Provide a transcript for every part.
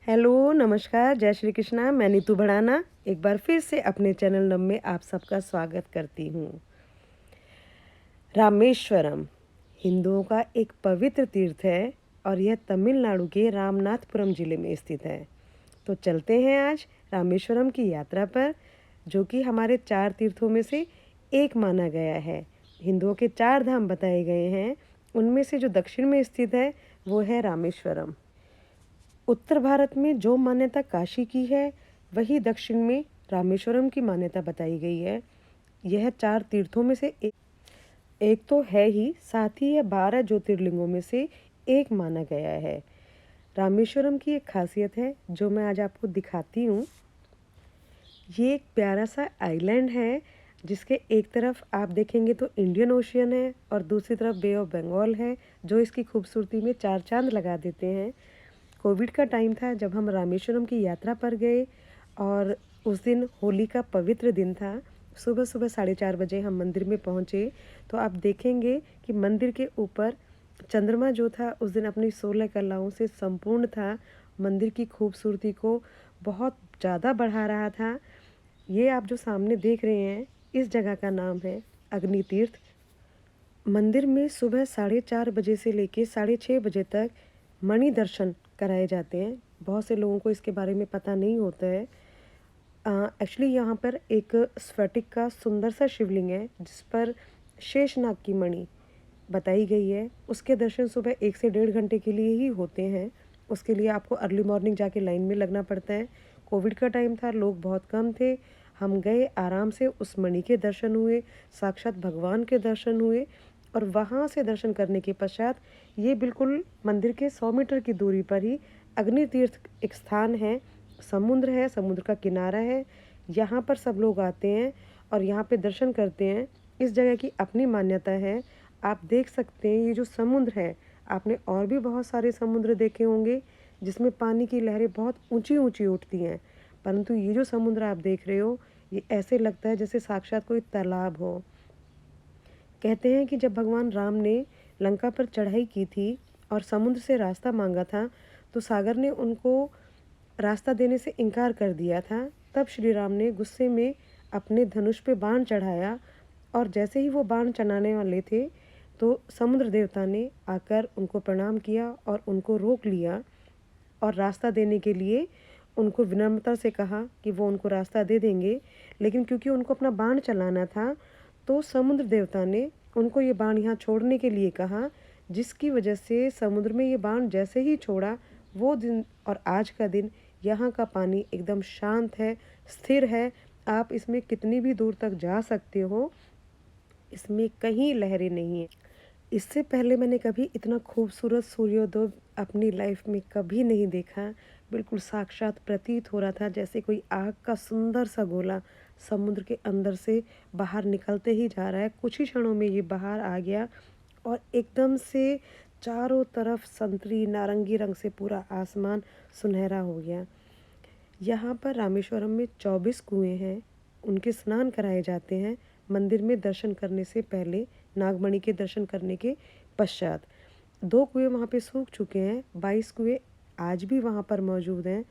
Hello, नमस्कार, जय श्री कृष्णा, मैं नीतू भड़ाना एक बार फिर से अपने चैनल नम में आप सबका स्वागत करती हूँ। रामेश्वरम हिंदुओं का एक पवित्र तीर्थ है और यह तमिलनाडु के रामनाथपुरम जिले में स्थित है। तो चलते हैं आज रामेश्वरम की यात्रा पर, जो कि हमारे 4 तीर्थों में से एक माना गया है। हिंदुओं के 4 धाम बताए गए हैं, उनमें से जो दक्षिण में स्थित है वो है रामेश्वरम। उत्तर भारत में जो मान्यता काशी की है, वही दक्षिण में रामेश्वरम की मान्यता बताई गई है। यह 4 तीर्थों में से एक तो है ही, साथ ही यह 12 ज्योतिर्लिंगों में से एक माना गया है। रामेश्वरम की एक खासियत है जो मैं आज आपको दिखाती हूँ। ये एक प्यारा सा आइलैंड है, जिसके एक तरफ आप देखेंगे तो इंडियन ओशियन है और दूसरी तरफ बे ऑफ बंगाल है, जो इसकी खूबसूरती में 4 चांद लगा देते हैं। कोविड का टाइम था जब हम रामेश्वरम की यात्रा पर गए और उस दिन होली का पवित्र दिन था। सुबह सुबह 4:30 बजे हम मंदिर में पहुँचे, तो आप देखेंगे कि मंदिर के ऊपर चंद्रमा जो था उस दिन अपनी 16 कलाओं से संपूर्ण था। मंदिर की खूबसूरती को बहुत ज़्यादा बढ़ा रहा था। ये आप जो सामने देख रहे हैं, इस जगह का नाम है अग्नि तीर्थ। मंदिर में सुबह 4:30 बजे से लेके 6:30 बजे तक मणि दर्शन कराए जाते हैं। बहुत से लोगों को इसके बारे में पता नहीं होता है। एक्चुअली यहाँ पर एक स्फटिक का सुंदर सा शिवलिंग है, जिस पर शेषनाग की मणि बताई गई है। उसके दर्शन सुबह 1 से 1.5 घंटे के लिए ही होते हैं। उसके लिए आपको अर्ली मॉर्निंग जाके लाइन में लगना पड़ता है। कोविड का टाइम था, लोग बहुत कम थे। हम गए, आराम से उस मणि के दर्शन हुए, साक्षात भगवान के दर्शन हुए और वहाँ से दर्शन करने के पश्चात ये बिल्कुल मंदिर के 100 मीटर की दूरी पर ही अग्नि तीर्थ एक स्थान है। समुद्र है, समुद्र का किनारा है। यहाँ पर सब लोग आते हैं और यहाँ पे दर्शन करते हैं। इस जगह की अपनी मान्यता है। आप देख सकते हैं ये जो समुद्र है, आपने और भी बहुत सारे समुद्र देखे होंगे जिसमें पानी की लहरें बहुत ऊंची ऊंची उठती हैं, परंतु ये जो समुद्र आप देख रहे हो, ये ऐसे लगता है जैसे साक्षात कोई तालाब हो। कहते हैं कि जब भगवान राम ने लंका पर चढ़ाई की थी और समुद्र से रास्ता मांगा था, तो सागर ने उनको रास्ता देने से इनकार कर दिया था। तब श्री राम ने गुस्से में अपने धनुष पे बाण चढ़ाया और जैसे ही वो बाण चलाने वाले थे, तो समुद्र देवता ने आकर उनको प्रणाम किया और उनको रोक लिया और रास्ता देने के लिए उनको विनम्रता से कहा कि वो उनको रास्ता दे देंगे। लेकिन क्योंकि उनको अपना बाण चलाना था, तो समुद्र देवता ने उनको ये बाण यहाँ छोड़ने के लिए कहा, जिसकी वजह से समुद्र में ये बाण जैसे ही छोड़ा, वो दिन और आज का दिन यहाँ का पानी एकदम शांत है, स्थिर है। आप इसमें कितनी भी दूर तक जा सकते हो, इसमें कहीं लहरें नहीं है। इससे पहले मैंने कभी इतना खूबसूरत सूर्योदय अपनी लाइफ में कभी नहीं देखा। बिल्कुल साक्षात प्रतीत हो रहा था जैसे कोई आग का सुंदर सा गोला समुद्र के अंदर से बाहर निकलते ही जा रहा है। कुछ ही क्षणों में ये बाहर आ गया और एकदम से चारों तरफ संतरी नारंगी रंग से पूरा आसमान सुनहरा हो गया। यहाँ पर रामेश्वरम में 24 कुएं हैं, उनके स्नान कराए जाते हैं मंदिर में दर्शन करने से पहले, नागमणि के दर्शन करने के पश्चात। 2 कुएं वहाँ पे सूख चुके हैं, 22 कुएं आज भी वहाँ पर मौजूद हैं,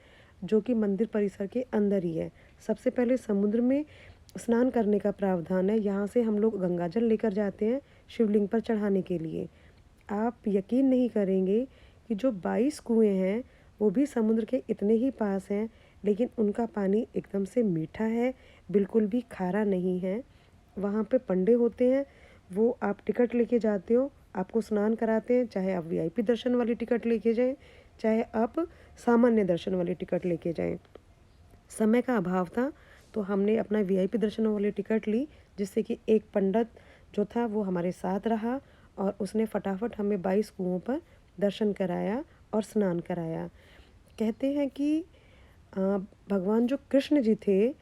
जो कि मंदिर परिसर के अंदर ही है। सबसे पहले समुद्र में स्नान करने का प्रावधान है। यहाँ से हम लोग गंगाजल लेकर जाते हैं शिवलिंग पर चढ़ाने के लिए। आप यकीन नहीं करेंगे कि जो 22 कुएं हैं वो भी समुद्र के इतने ही पास हैं, लेकिन उनका पानी एकदम से मीठा है, बिल्कुल भी खारा नहीं है। वहाँ पे पंडे होते हैं, वो आप टिकट लेके जाते हो, आपको स्नान कराते हैं, चाहे आप वीआईपी दर्शन वाली टिकट लेके जाएं, चाहे आप सामान्य दर्शन वाली टिकट लेके जाएं। समय का अभाव था, तो हमने अपना वीआईपी दर्शन वाली टिकट ली, जिससे कि एक पंडित जो था वो हमारे साथ रहा और उसने फटाफट हमें 22 कुओं पर दर्शन कराया और स्नान कराया। कहते हैं कि भगवान जो कृष्ण जी थे,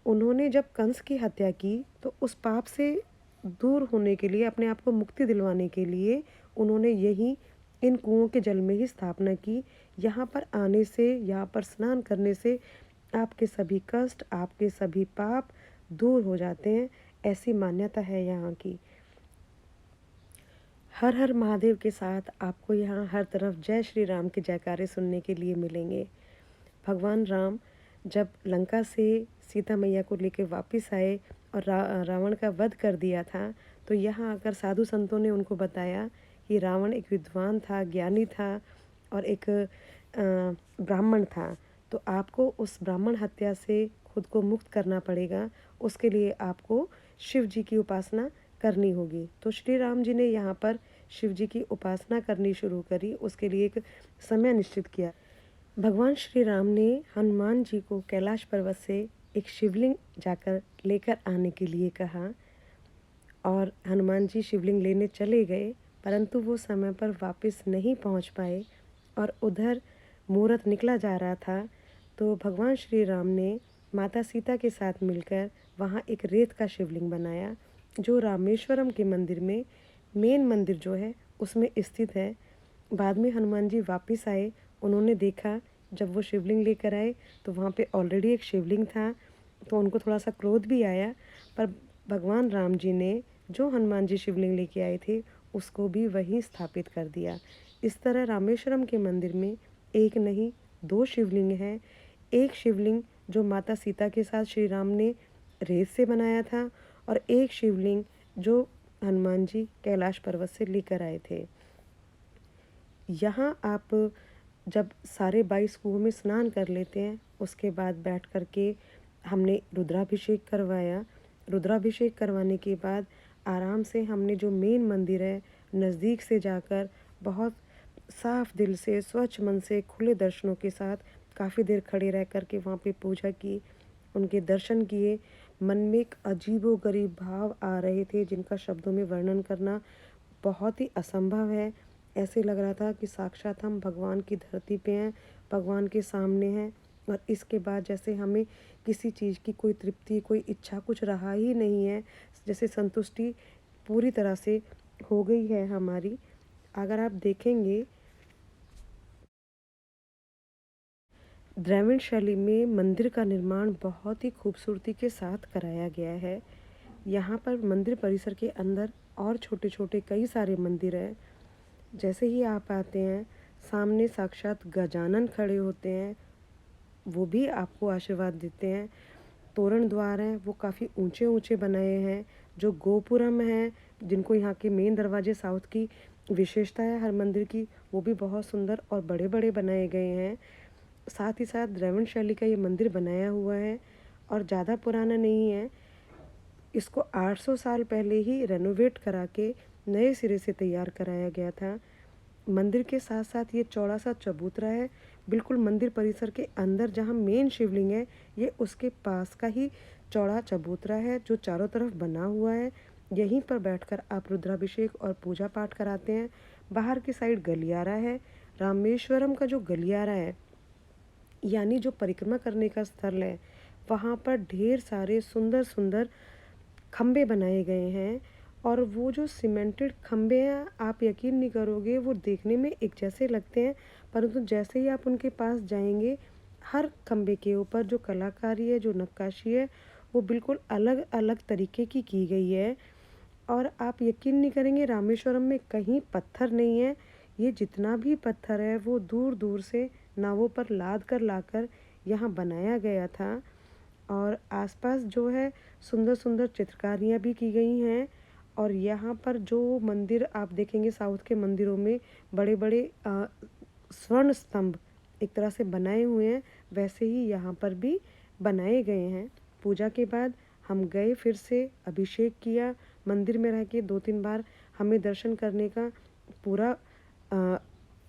उन्होंने जब कंस की हत्या की, तो उस पाप से दूर होने के लिए, अपने आप को मुक्ति दिलवाने के लिए उन्होंने यही इन कुओं के जल में ही स्थापना की। यहाँ पर आने से, यहाँ पर स्नान करने से आपके सभी कष्ट, आपके सभी पाप दूर हो जाते हैं, ऐसी मान्यता है यहाँ की। हर हर महादेव के साथ आपको यहाँ हर तरफ जय श्री राम के जयकारे सुनने के लिए मिलेंगे। भगवान राम जब लंका से सीता मैया को लेकर वापस आए और रावण का वध कर दिया था, तो यहाँ आकर साधु संतों ने उनको बताया कि रावण एक विद्वान था, ज्ञानी था और एक ब्राह्मण था। तो आपको उस ब्राह्मण हत्या से खुद को मुक्त करना पड़ेगा, उसके लिए आपको शिव जी की उपासना करनी होगी। तो श्री राम जी ने यहाँ पर शिव जी की उपासना करनी शुरू करी, उसके लिए एक समय निश्चित किया। भगवान श्री राम ने हनुमान जी को कैलाश पर्वत से एक शिवलिंग जाकर लेकर आने के लिए कहा और हनुमान जी शिवलिंग लेने चले गए, परंतु वो समय पर वापस नहीं पहुंच पाए और उधर मुहूर्त निकला जा रहा था। तो भगवान श्री राम ने माता सीता के साथ मिलकर वहाँ एक रेत का शिवलिंग बनाया, जो रामेश्वरम के मंदिर में, मेन मंदिर जो है उसमें स्थित है। बाद में हनुमान जी वापस आए, उन्होंने देखा, जब वो शिवलिंग लेकर आए तो वहाँ पे ऑलरेडी एक शिवलिंग था, तो उनको थोड़ा सा क्रोध भी आया, पर भगवान राम जी ने जो हनुमान जी शिवलिंग लेके आए थे उसको भी वहीं स्थापित कर दिया। इस तरह रामेश्वरम के मंदिर में एक नहीं 2 शिवलिंग हैं। एक शिवलिंग जो माता सीता के साथ श्री राम ने रेत से बनाया था और एक शिवलिंग जो हनुमान जी कैलाश पर्वत से लेकर आए थे। यहाँ आप जब सारे 22 कुओं में स्नान कर लेते हैं, उसके बाद बैठ कर के हमने रुद्राभिषेक करवाया। रुद्राभिषेक करवाने के बाद आराम से हमने जो मेन मंदिर है, नज़दीक से जाकर बहुत साफ दिल से, स्वच्छ मन से, खुले दर्शनों के साथ काफ़ी देर खड़े रह कर के वहाँ पे पूजा की, उनके दर्शन किए। मन में एक अजीबोगरीब भाव आ रहे थे, जिनका शब्दों में वर्णन करना बहुत ही असंभव है। ऐसे लग रहा था कि साक्षात हम भगवान की धरती पे हैं, भगवान के सामने हैं, और इसके बाद जैसे हमें किसी चीज़ की कोई तृप्ति, कोई इच्छा कुछ रहा ही नहीं है, जैसे संतुष्टि पूरी तरह से हो गई है हमारी। अगर आप देखेंगे, द्रविड़ शैली में मंदिर का निर्माण बहुत ही खूबसूरती के साथ कराया गया है। यहाँ पर मंदिर परिसर के अंदर और छोटे छोटे कई सारे मंदिर हैं। जैसे ही आप आते हैं, सामने साक्षात गजानन खड़े होते हैं, वो भी आपको आशीर्वाद देते हैं। तोरण द्वार हैं, वो काफ़ी ऊंचे ऊंचे बनाए हैं। जो गोपुरम है, जिनको यहाँ के मेन दरवाजे साउथ की विशेषता है हर मंदिर की, वो भी बहुत सुंदर और बड़े बड़े बनाए गए हैं। साथ ही साथ द्रविड़ शैली का ये मंदिर बनाया हुआ है और ज़्यादा पुराना नहीं है। इसको 800 साल पहले ही रेनोवेट करा के नए सिरे से तैयार कराया गया था। मंदिर के साथ साथ ये चौड़ा सा चबूतरा है, बिल्कुल मंदिर परिसर के अंदर जहाँ मेन शिवलिंग है, ये उसके पास का ही चौड़ा चबूतरा है जो चारों तरफ बना हुआ है। यहीं पर बैठकर आप रुद्राभिषेक और पूजा पाठ कराते हैं। बाहर की साइड गलियारा है। रामेश्वरम का जो गलियारा है, यानी जो परिक्रमा करने का स्थल है, वहाँ पर ढेर सारे सुंदर सुंदर खम्भे बनाए गए हैं। और वो जो सीमेंटेड खम्भे हैं, आप यकीन नहीं करोगे, वो देखने में एक जैसे लगते हैं, परंतु जैसे ही आप उनके पास जाएंगे, हर खम्भे के ऊपर जो कलाकारी है, जो नक्काशी है, वो बिल्कुल अलग अलग तरीके की गई है। और आप यकीन नहीं करेंगे, रामेश्वरम में कहीं पत्थर नहीं है। ये जितना भी पत्थर है, वो दूर दूर से नावों पर लाद कर लाकर यहाँ बनाया गया था। और आसपास जो है सुंदर सुंदर चित्रकारियाँ भी की गई हैं। और यहाँ पर जो मंदिर आप देखेंगे, साउथ के मंदिरों में बड़े बड़े स्वर्ण स्तंभ एक तरह से बनाए हुए हैं, वैसे ही यहाँ पर भी बनाए गए हैं। पूजा के बाद हम गए, फिर से अभिषेक किया, मंदिर में रह के 2-3 बार हमें दर्शन करने का पूरा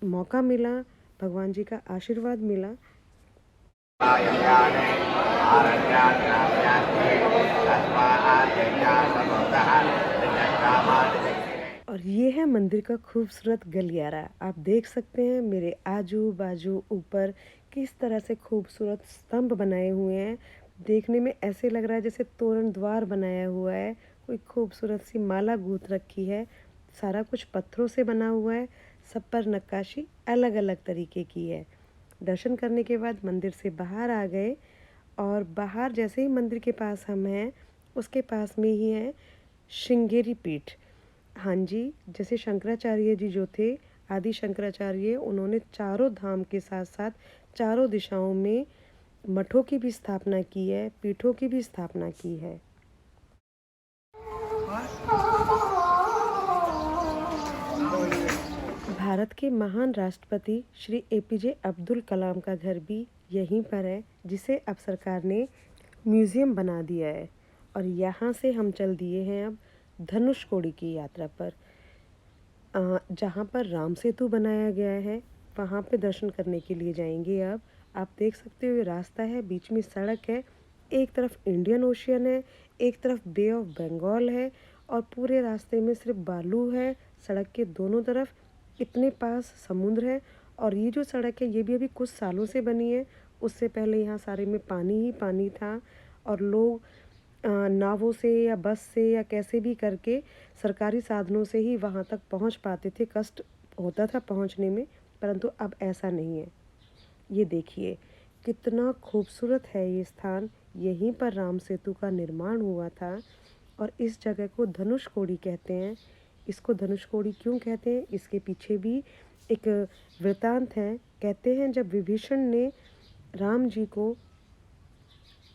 मौका मिला, भगवान जी का आशीर्वाद मिला। और ये है मंदिर का खूबसूरत गलियारा। आप देख सकते हैं मेरे आजू बाजू ऊपर किस तरह से खूबसूरत स्तंभ बनाए हुए हैं। देखने में ऐसे लग रहा है जैसे तोरण द्वार बनाया हुआ है, कोई खूबसूरत सी माला गूंथ रखी है। सारा कुछ पत्थरों से बना हुआ है, सब पर नक्काशी अलग अलग तरीके की है। दर्शन करने के बाद मंदिर से बाहर आ गए, और बाहर जैसे ही मंदिर के पास हम हैं, उसके पास में ही है श्रृंगेरी पीठ। हाँ जी, जैसे शंकराचार्य जी जो थे, आदि शंकराचार्य, उन्होंने चारों धाम के साथ साथ चारों दिशाओं में मठों की भी स्थापना की है, पीठों की भी स्थापना की है। भारत के महान राष्ट्रपति श्री एपीजे अब्दुल कलाम का घर भी यहीं पर है, जिसे अब सरकार ने म्यूज़ियम बना दिया है। और यहाँ से हम चल दिए हैं अब धनुषकोडी की यात्रा पर, जहाँ पर राम सेतु बनाया गया है, वहाँ पे दर्शन करने के लिए जाएंगे। अब आप देख सकते हो ये रास्ता है, बीच में सड़क है, एक तरफ इंडियन ओशियन है, एक तरफ बे ऑफ बंगाल है, और पूरे रास्ते में सिर्फ बालू है। सड़क के दोनों तरफ इतने पास समुद्र है। और ये जो सड़क है ये भी अभी कुछ सालों से बनी है, उससे पहले यहाँ सारे में पानी ही पानी था, और लोग नावों से या बस से या कैसे भी करके सरकारी साधनों से ही वहाँ तक पहुँच पाते थे। कष्ट होता था पहुँचने में, परंतु अब ऐसा नहीं है। ये देखिए कितना खूबसूरत है ये स्थान। यहीं पर राम सेतु का निर्माण हुआ था, और इस जगह को धनुषकोडी कहते हैं। इसको धनुषकोडी क्यों कहते हैं, इसके पीछे भी एक वृतांत है। कहते हैं जब विभीषण ने राम जी को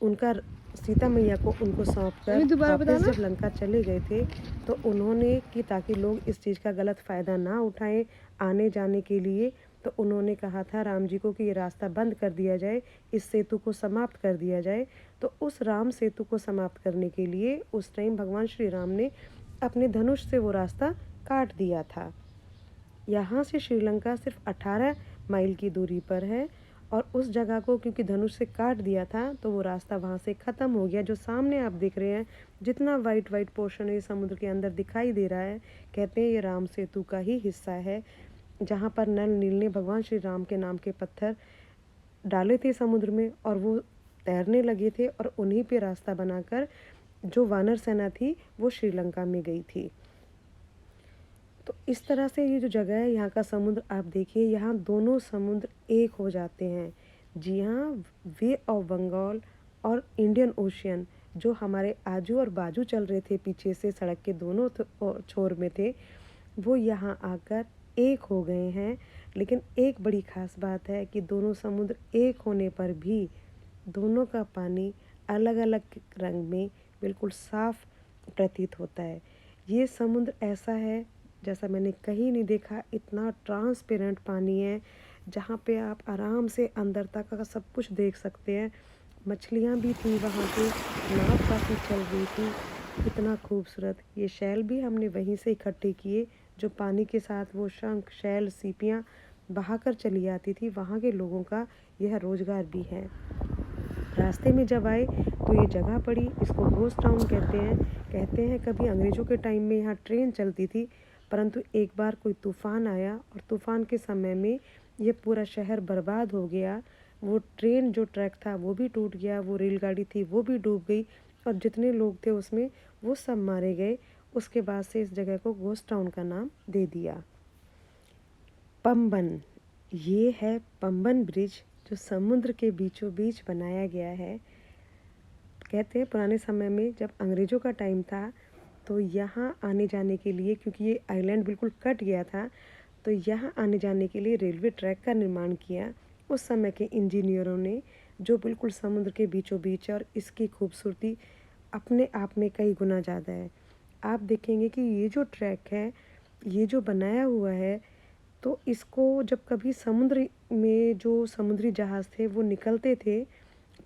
उनका सीता मैया को उनको सौंप कर वापस जब लंका चले गए थे, तो उन्होंने कि ताकि लोग इस चीज़ का गलत फ़ायदा ना उठाएं आने जाने के लिए, तो उन्होंने कहा था राम जी को कि ये रास्ता बंद कर दिया जाए, इस सेतु को समाप्त कर दिया जाए। तो उस राम सेतु को समाप्त करने के लिए उस टाइम भगवान श्री राम ने अपने धनुष से वो रास्ता काट दिया था। यहाँ से श्रीलंका सिर्फ 18 माइल की दूरी पर है, और उस जगह को क्योंकि धनुष से काट दिया था तो वो रास्ता वहाँ से ख़त्म हो गया। जो सामने आप देख रहे हैं जितना वाइट वाइट पोर्शन है समुद्र के अंदर दिखाई दे रहा है, कहते हैं ये राम सेतु का ही हिस्सा है, जहाँ पर नल नील ने भगवान श्री राम के नाम के पत्थर डाले थे समुद्र में, और वो तैरने लगे थे, और उन्हीं पे रास्ता बनाकर जो वानर सेना थी वो श्रीलंका में गई थी। तो इस तरह से ये जो जगह है यहाँ का समुद्र आप देखिए, यहाँ दोनों समुद्र एक हो जाते हैं। जी हाँ, वे ऑफ बंगाल और इंडियन ओशियन जो हमारे आजू और बाजू चल रहे थे पीछे से सड़क के दोनों छोर में थे, वो यहाँ आकर एक हो गए हैं। लेकिन एक बड़ी ख़ास बात है कि दोनों समुद्र एक होने पर भी दोनों का पानी अलग अलग रंग में बिल्कुल साफ प्रतीत होता है। ये समुद्र ऐसा है जैसा मैंने कहीं नहीं देखा, इतना ट्रांसपेरेंट पानी है जहाँ पे आप आराम से अंदर तक का सब कुछ देख सकते हैं। मछलियाँ भी थी वहाँ पे, नाव काफ़ी चल रही थी, इतना खूबसूरत। ये शैल भी हमने वहीं से इकट्ठे किए, जो पानी के साथ वो शंख शैल सीपियाँ बहाकर चली आती थी। वहाँ के लोगों का यह रोज़गार भी है। रास्ते में जब आए तो ये जगह पड़ी, इसको घोस्ट टाउन कहते हैं कभी अंग्रेज़ों के टाइम में यहाँ ट्रेन चलती थी, परंतु एक बार कोई तूफ़ान आया और तूफ़ान के समय में ये पूरा शहर बर्बाद हो गया। वो ट्रेन जो ट्रैक था वो भी टूट गया, वो रेलगाड़ी थी वो भी डूब गई, और जितने लोग थे उसमें वो सब मारे गए। उसके बाद से इस जगह को घोस्ट टाउन का नाम दे दिया। पंबन, ये है पंबन ब्रिज जो समुद्र के बीचों बीच बनाया गया है। कहते हैं पुराने समय में जब अंग्रेज़ों का टाइम था तो यहाँ आने जाने के लिए, क्योंकि ये आइलैंड बिल्कुल कट गया था, तो यहाँ आने जाने के लिए रेलवे ट्रैक का निर्माण किया उस समय के इंजीनियरों ने, जो बिल्कुल समुद्र के बीचों बीच है। और इसकी खूबसूरती अपने आप में कई गुना ज़्यादा है। आप देखेंगे कि ये जो ट्रैक है, ये जो बनाया हुआ है, तो इसको जब कभी समुद्र में जो समुद्री जहाज़ थे वो निकलते थे,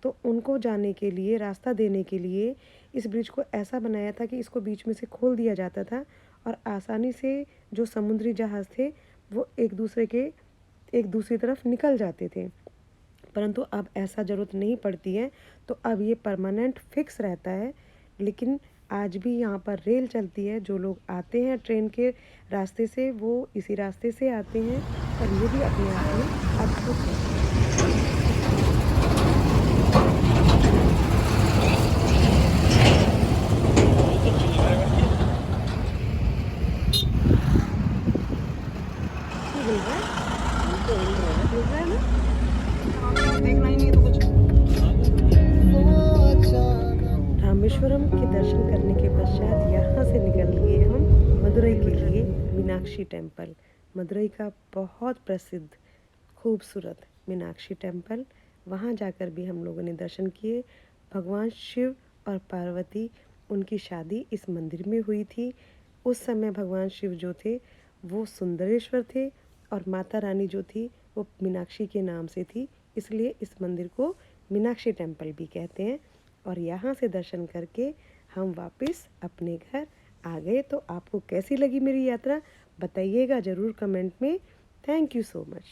तो उनको जाने के लिए, रास्ता देने के लिए इस ब्रिज को ऐसा बनाया था कि इसको बीच में से खोल दिया जाता था, और आसानी से जो समुद्री जहाज़ थे वो एक दूसरी तरफ निकल जाते थे। परंतु अब ऐसा ज़रूरत नहीं पड़ती है, तो अब ये परमानेंट फिक्स रहता है। लेकिन आज भी यहाँ पर रेल चलती है, जो लोग आते हैं ट्रेन के रास्ते से वो इसी रास्ते से आते हैं, और ये भी अपने आप में अद्भुत है। रामेश्वरम के दर्शन करने के पश्चात यहाँ से निकल लिए हम मदुरई के लिए मीनाक्षी टेम्पल, मदुरई का बहुत प्रसिद्ध खूबसूरत मीनाक्षी टेम्पल, वहाँ जाकर भी हम लोगों ने दर्शन किए। भगवान शिव और पार्वती, उनकी शादी इस मंदिर में हुई थी। उस समय भगवान शिव जो थे वो सुंदरेश्वर थे और माता रानी जो थी वो मीनाक्षी के नाम से थी, इसलिए इस मंदिर को मीनाक्षी टेम्पल भी कहते हैं। और यहाँ से दर्शन करके हम वापस अपने घर आ गए। तो आपको कैसी लगी मेरी यात्रा बताइएगा ज़रूर कमेंट में। Thank you so much.